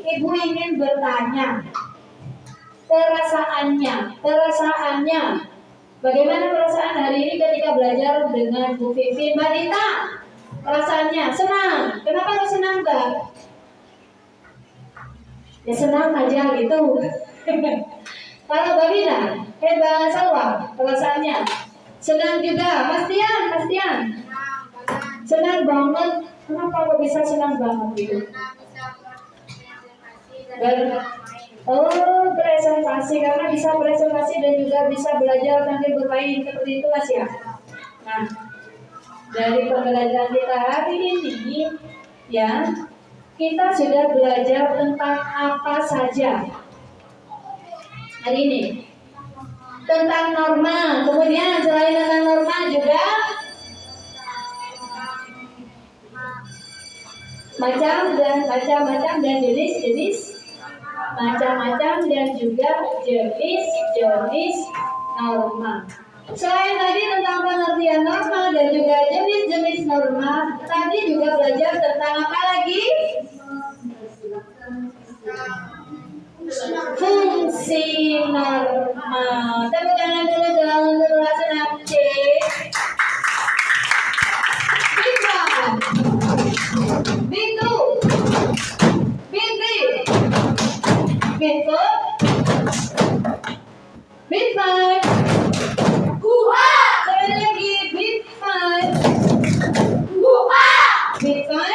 Ibu ingin bertanya. Perasaannya. Bagaimana perasaan hari ini ketika belajar dengan Bu Vivi? Mbak Dita, perasaannya senang. Kenapa kok senang, Mbak? Ya senang aja gitu. Kalau Mbak Dita, Mbak Salwa, perasaannya senang juga. Mas Tian. Senang banget. Kenapa kok bisa senang banget gitu? Presentasi karena bisa presentasi dan juga bisa belajar sambil bermain seperti itu Mas ya. Nah, dari pembelajaran kita hari ini ya, kita sudah belajar tentang apa saja hari ini? Tentang norma, kemudian selain tentang norma juga macam-macam dan jenis-jenis macam-macam dan juga jenis norma. Selain tadi tentang pengertian norma dan juga jenis-jenis norma, tadi juga belajar tentang apa lagi? Fungsi norma. Tepuk tangan dulu dong untuk kelas 6C. Bintu. Bit 4, bit 5, sekali lagi bit 5, bit 5,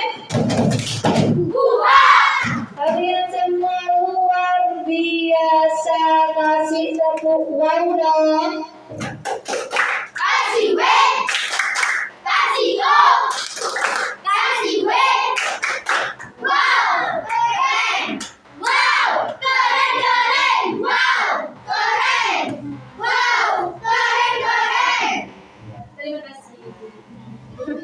kalian semua luar biasa, kasih tepuk wow dong. Kasih W, kasih O, kasih W. Wow, keren. Wow, keren, keren. Wow, keren. Wow, keren, keren. Terima kasih.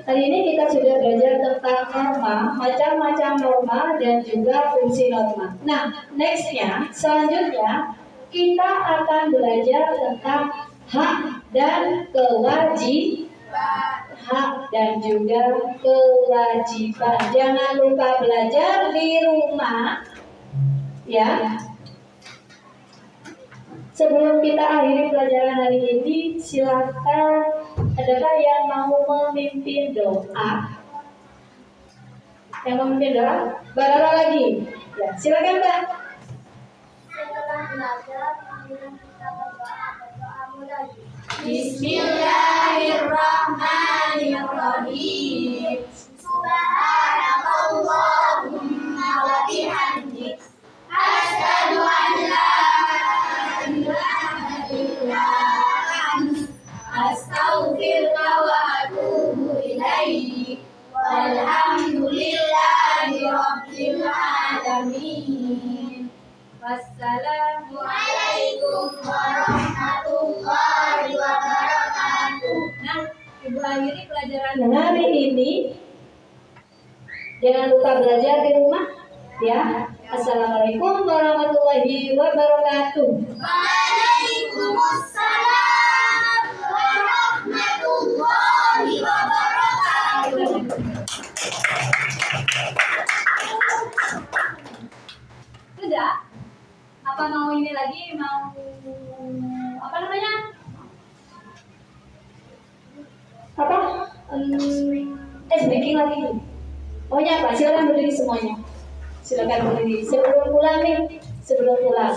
Hari ini kita sudah belajar tentang norma, macam-macam norma dan juga fungsi norma. Nah, nextnya, selanjutnya kita akan belajar tentang hak dan hak dan juga kewajiban. Jangan lupa belajar di rumah, ya. Sebelum kita akhiri pelajaran hari ini, silakan, adakah yang mau memimpin doa? Yang memimpin doa? Mbak Rara lagi. Ya, silakan Mbak. Setelah belajar, marilah kita berdoa mulai. Bismillahirrahmanirrahim. Subhanakallahumma wa bihamdik. Asyhadu an la ilaha illa anta. Astaghfiruka wa atubu ilaik. Walhamdulillahi rabbil alamin. Wassalamualaikum. Waalaikumsalam warahmatullahi wabarakatuh. Nah, Ibu akhiri pelajaran Nah, hari ini jangan lupa belajar di rumah, ya. Assalamualaikum warahmatullahi wabarakatuh. Waalaikumsalam warahmatullahi wabarakatuh. Sudah? Apa mau ini lagi? Mau apa namanya? Apa? Speaking lagi. Pokoknya apa? Silakan berdiri semuanya. Silakan berdiri. Sebelum pulang nih. Sebelum pulang.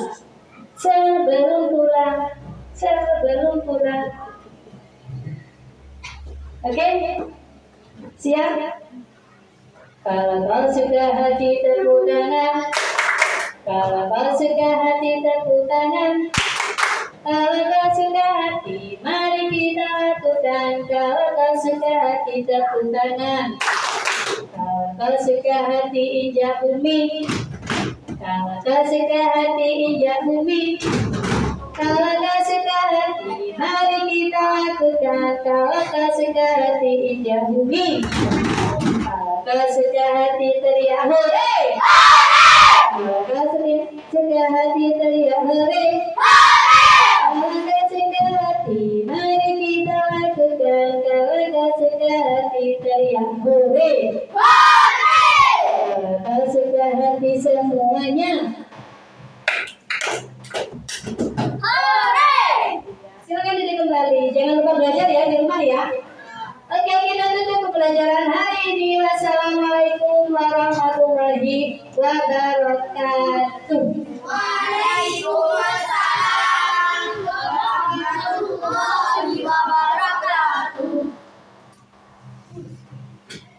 Oke? Siap? Kalau kau suka hati tepuk tangan. Kalau kau suka hati tepuk tangan. Kalau kau suka hati, mari kita lakukan. Kalau kau suka hati, tepuk tangan. Kalau kau suka hati, injak bumi. Kalau kau suka hati, injak bumi. Kalau kau suka hati, mari kita lakukan. Kalau kau suka hati, injak bumi. Kalau kau suka hati, teriak hore. Kalau kau suka hati, teriak hore. Kalau kau suka hati, mari kita lakukan. Kalau kau suka hati, teriak hore. Kalau kau suka hati semuanya. Silakan duduk kembali. Jangan lupa belajar ya di rumah ya. Oke, kita tutup pembelajaran hari ini. Wassalamualaikum warahmatullahi wabarakatuh.